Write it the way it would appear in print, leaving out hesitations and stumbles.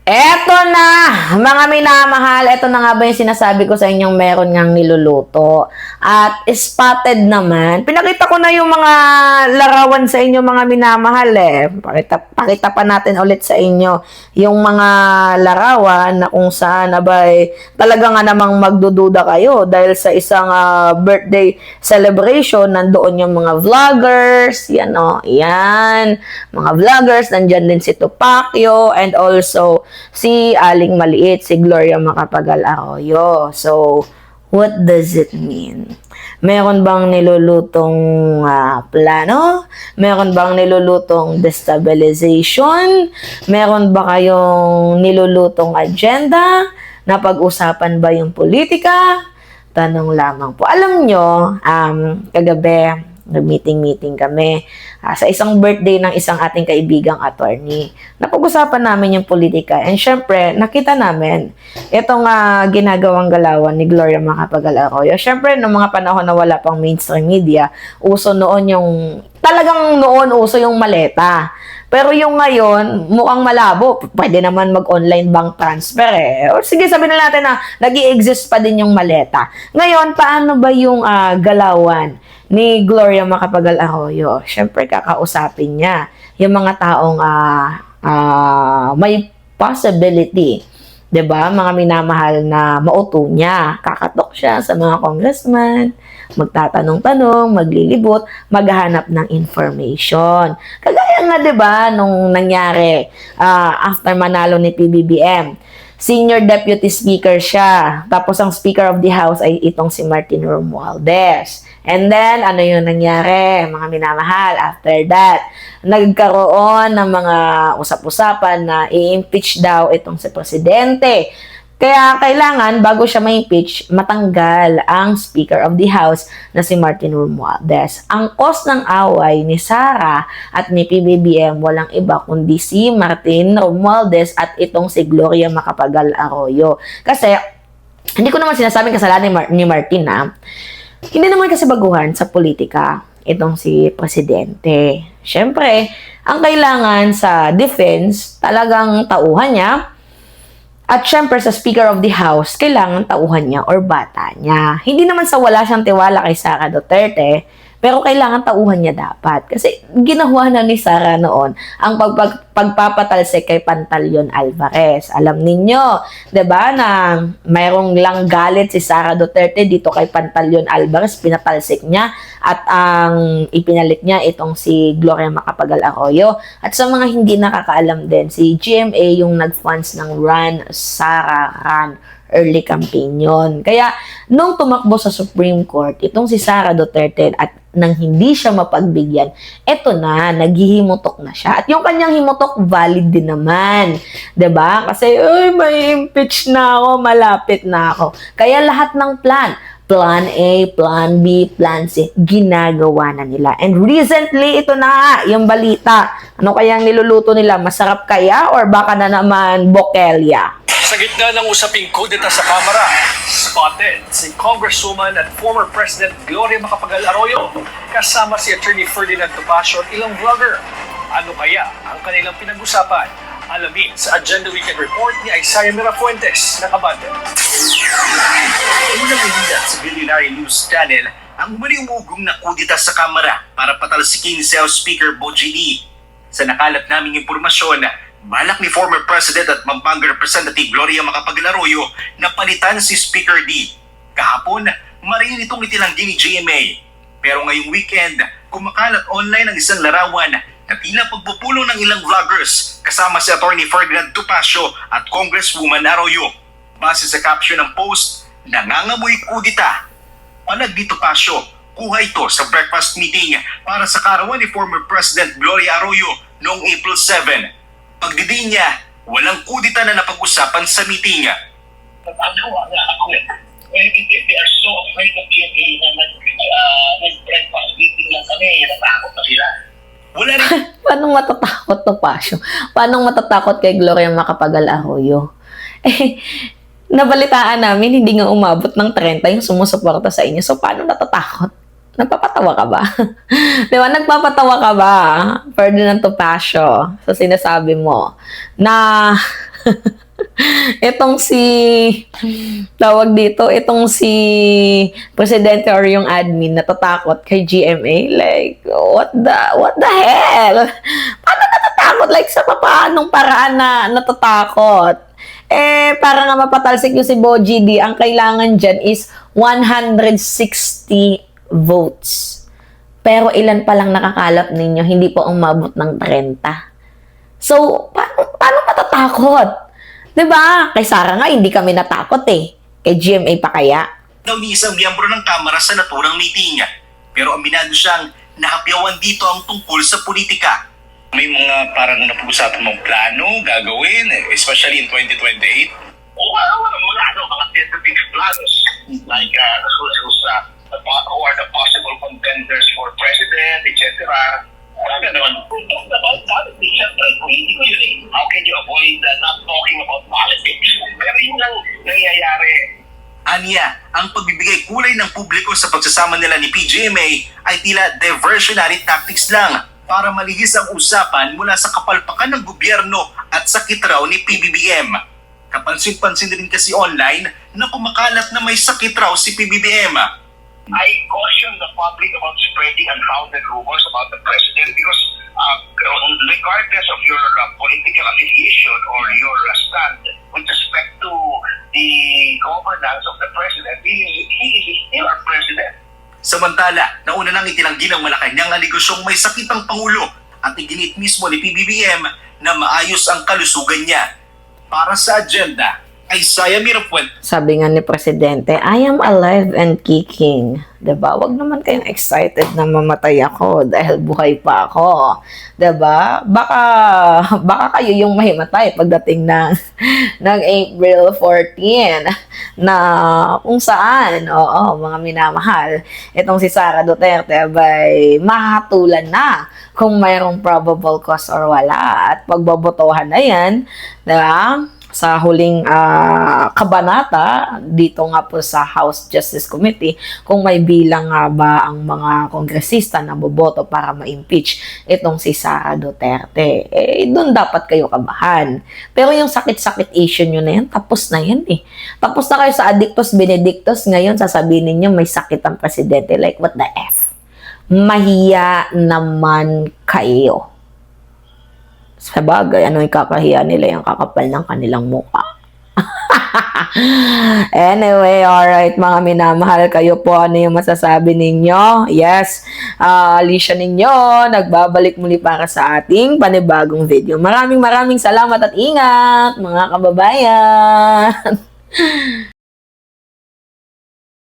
Eto na, mga minamahal, eto na nga ba yung sinasabi ko sa inyong meron ngang niluluto. At spotted naman, pinakita ko na yung mga larawan sa inyo mga minamahal eh. Pakita pa natin ulit sa inyo yung mga larawan na kung saan abay talaga nga namang magdududa kayo dahil sa isang birthday celebration, nandoon yung mga vloggers, yan o, yan, mga vloggers, nandyan din si Tupacyo and also si Aling Maliit, si Gloria Macapagal Arroyo. So, what does it mean? Meron bang nilulutong plano? Meron bang nilulutong destabilization? Meron ba kayong nilulutong agenda? Napag-usapan ba yung politika? Tanong lamang po. Alam nyo, kagabi, nag-meeting kami sa isang birthday ng isang ating kaibigang attorney. Napag-usapan namin yung politika. And syempre, nakita namin itong ginagawang galawan ni Gloria Macapagal Arroyo. Syempre, noong mga panahon na wala pang mainstream media, uso noon yung, talagang noon uso yung maleta. Pero yung ngayon, mukhang malabo. Pwede naman mag-online bank transfer eh. O sige, sabihin na natin na nag-i-exist pa din yung maleta. Ngayon, paano ba yung galawan ni Gloria Macapagal Arroyo? Siyempre, kakausapin niya yung mga taong may possibility, 'di ba? Mga minamahal na mauto niya. Kakatok siya sa mga congressman, magtatanong-tanong, maglilibot, maghahanap ng information. Kagaya nga 'di ba nung nangyari after manalo ni PBBM. Senior Deputy Speaker siya. Tapos ang Speaker of the House ay itong si Martin Romualdez. And then, ano yung nangyari, mga minamahal? After that, nagkaroon ng mga usap-usapan na i-impeach daw itong si Presidente. Kaya kailangan, bago siya ma-impeach, matanggal ang Speaker of the House na si Martin Romualdez. Ang cause ng away ni Sara at ni PBBM walang iba kundi si Martin Romualdez at itong si Gloria Macapagal Arroyo. Kasi, hindi ko naman sinasabing kasalanan ni Martin hindi naman kasi baguhan sa politika itong si Presidente. Siyempre, ang kailangan sa defense, talagang tauhan niya. At syempre sa Speaker of the House, kailangan tauhan niya or bata niya. Hindi naman sa wala siyang tiwala kay Sara Duterte, pero kailangan tauhan niya dapat. Kasi ginawa na ni Sara noon ang pagpapatalsik kay Pantaleon Alvarez. Alam ninyo, 'di ba, na mayroong lang galit si Sara Duterte dito kay Pantaleon Alvarez, pinatalsik niya at ang ipinalit niya itong si Gloria Macapagal Arroyo. At sa mga hindi nakakaalam din, si GMA yung nag-funds ng Run Sara Run early campaign yun. Kaya, nung tumakbo sa Supreme Court, itong si Sara Duterte at nang hindi siya mapagbigyan, eto na, naghihimutok na siya. At yung kanyang himutok, valid din naman. 'Di ba? Kasi, may impeach na ako, malapit na ako. Kaya lahat ng Plan A, Plan B, Plan C, ginagawa na nila. And recently, ito na yung balita. Ano kayang niluluto nila? Masarap kaya or baka na naman bokelya? Sa gitna ng usaping kudeta sa Kamara, spotted si Congresswoman at former President Gloria Macapagal Arroyo kasama si Attorney Ferdinand Topacio at ilang vlogger. Ano kaya ang kanilang pinag-usapan? Alamin sa Agenda Weekend Report ni Isaiah Mirafuentes ng Abante. Unang ulilat sa Billionaire News Channel ang umaliumugong na kudeta sa Kamara para patalsikin si House Speaker Bogie Lee. Sa nakalap naming impormasyon, balak ni former President at Pampanga Representative Gloria Macapagal Arroyo na palitan si Speaker D. Kahapon, mariin itong itinanggi ni GMA. Pero ngayong weekend, kumakalat online ang isang larawan na tila pagpupulong ng ilang vloggers kasama si Attorney Ferdinand Topacio at Congresswoman Arroyo. Base sa caption ng post, nangangamoy kudeta. Palag ni Topacio, kuha ito sa breakfast meeting para sa karawan ni former President Gloria Arroyo noong April 7. Pagdidiin niya, walang kudita na napag-usapan sa meeting. Pagkakawa nga ako they are so afraid of GMA na nag-breakfast meeting lang kami, natakot na sila. Wala rin. Paano matatakot to, Pasyo? Paano matatakot kay Gloria Macapagal Arroyo? Nabalitaan namin, hindi nga umabot ng 30 yung sumusuporta sa inyo. So, paano natatakot? Nagpapatawa ka ba? Di ba? Nagpapatawa ka ba? Ferdinand Topacio. So, sinasabi mo na Itong si tawag dito, itong si presidente or yung admin natatakot kay GMA, like what the hell? Paano natatakot? Like sa paanong paraan na natatakot? Para nga mapatalsik yung si Boji D, ang kailangan dyan is 160 votes. Pero ilan pa lang nakakalap ninyo, hindi po umabot ng 30. So, paano matatakot? Diba? Kay Sara nga, hindi kami natakot eh. Kay GMA pa kaya? Daw ni isang miyembro ng Kamara sa naturang meeting. Pero aminado siyang nahapyawan dito ang tungkol sa politika. May mga parang napag-usapan mong plano gagawin, especially in 2028? Mga tentative plans like who are the possible contenders for president, etc. Ganon. About politics, syempre, politiko yun eh. How can you avoid not talking about politics? Pero yun lang nangyayari. Aniya, ang pagbibigay kulay ng publiko sa pagsasama nila ni PGMA ay tila diversionary tactics lang para malihis ang usapan mula sa kapalpakan ng gobyerno at sakit raw ni PBBM. Kapansin-pansin din kasi online na kumakalat na may sakit raw si PBBM. I caution the public about spreading unfounded rumors about the president because regardless of your political affiliation or your stand with respect to the governance of the president, he is still our president. Samantala, nauna nang itinanggi ng Malacanang ang negosyong may sakit ang Pangulo at iginit mismo ni PBBM na maayos ang kalusugan niya. Para sa agenda, Isaiah Mirapuente. Sabi nga ni Presidente, I am alive and kicking. Diba? Wag naman kayong excited na mamatay ako dahil buhay pa ako. Diba? Baka kayo yung mahimatay pagdating ng April 14 na kung saan, mga minamahal, itong si Sara Duterte abay mahatulan na kung mayroong probable cause or wala. At pagbobotohan na yan, diba? Sa huling kabanata dito nga po sa House Justice Committee kung may bilang nga ba ang mga kongresista na boboto para ma-impeach itong si Sara Duterte. Doon dapat kayo kabahan. Pero yung sakit-sakit issue nyo na yan, tapos na yan eh. Tapos na kayo sa Addictus Benedictus, ngayon sasabihin ninyo may sakit ang presidente. Like, what the F? Mahiya naman kayo. Sa bagay, ano yung kakahiya nila, yung kakapal ng kanilang mukha. Anyway, alright mga minamahal, kayo po, ano yung masasabi ninyo? Yes, Alicia ninyo, nagbabalik muli para sa ating panibagong video. Maraming salamat at ingat, mga kababayan!